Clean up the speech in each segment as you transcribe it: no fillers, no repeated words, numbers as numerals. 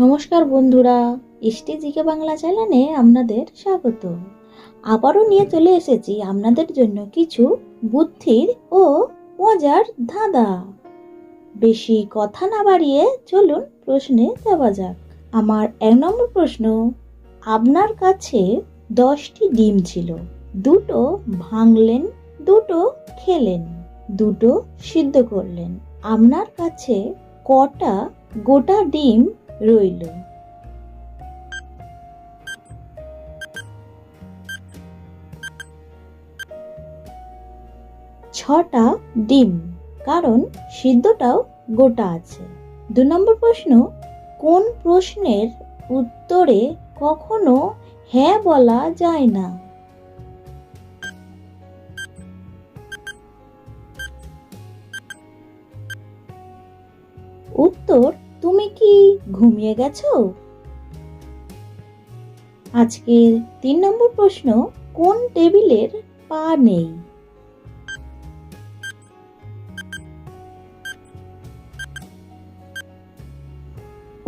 নমস্কার বন্ধুরা, এসটিজিকে বাংলা চ্যানেলে আপনাদের স্বাগত। আবারও নিয়ে চলে এসেছি আপনাদের জন্য কিছু বুদ্ধির ও মজার ধাঁধা। বেশি কথা না বাড়িয়ে চলুন প্রশ্নে যাওয়া যাক। আমার 1 নম্বর প্রশ্ন, আপনার কাছে 10টি ডিম ছিল, দুটো ভাঙলেন, দুটো খেলেন, দুটো সিদ্ধ করলেন, আপনার কাছে কটা গোটা ডিম রইল? ছটা ডিম, কারণ সিদ্ধটাও গোটা আছে। 2 নম্বর প্রশ্ন, কোন প্রশ্নের উত্তরে কখনো হ্যাঁ বলা যায় না? উত্তর, তুমি কি ঘুমিয়ে গেছো? আজকের 3 নম্বর প্রশ্ন, কোন টেবিলের পা নেই?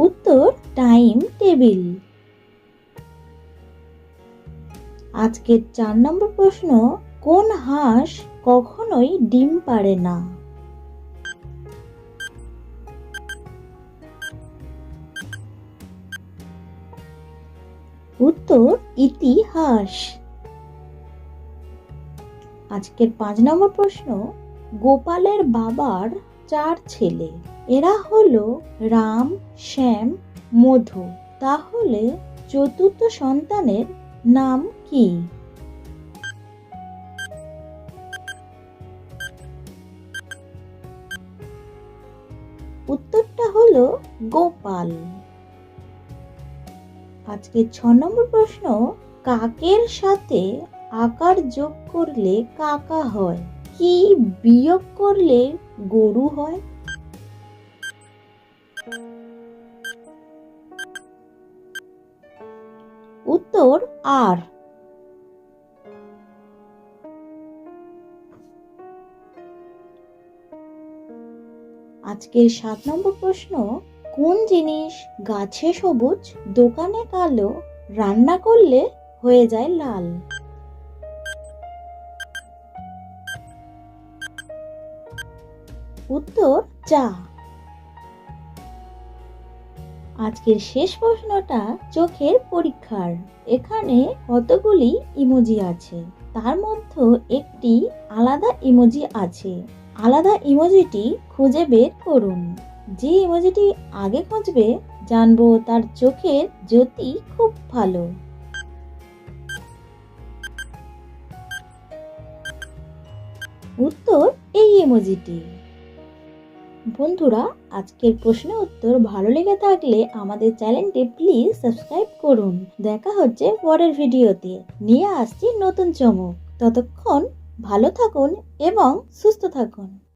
উত্তর, টাইম টেবিল। আজকের 4 নম্বর প্রশ্ন, কোন হাঁস কখনোই ডিম পাড়ে না? উত্তর, ইতিহাস। আজকের 5 নম্বর প্রশ্ন, গোপালের বাবার 4 ছেলে, এরা হলো রাম, শ্যাম, মধু, তাহলে চতুর্থ সন্তানের নাম কি? উত্তরটা হলো গোপাল। আজকে 6 নম্বর প্রশ্ন, কাকের সাথে আকার যোগ করলে কাকা হয়, কি বিয়োগ করলে গরু হয়? উত্তর, আর। আজকের 7 নম্বর প্রশ্ন, কোন জিনিস গাছে সবুজ, দোকানে কালো, রান্না করলে হয়ে যায় লাল? উত্তর, চা। আজকের শেষ প্রশ্নটা চোখের পরীক্ষার। এখানে কতগুলি ইমোজি আছে, তার মধ্যে একটি আলাদা ইমোজি আছে। আলাদা ইমোজিটি খুঁজে বের করুন। যে ইমোজিটি আগে খুঁজবে জানবো তার চোখের জ্যোতি খুব ভালো। উত্তর, এই ইমোজিটি। বন্ধুরা, আজকের প্রশ্নের উত্তর ভালো লেগে থাকলে আমাদের চ্যানেলটি প্লিজ সাবস্ক্রাইব করুন। দেখা হচ্ছে পরের ভিডিওতে, নিয়ে আসছি নতুন চমক। ততক্ষণ ভালো থাকুন এবং সুস্থ থাকুন।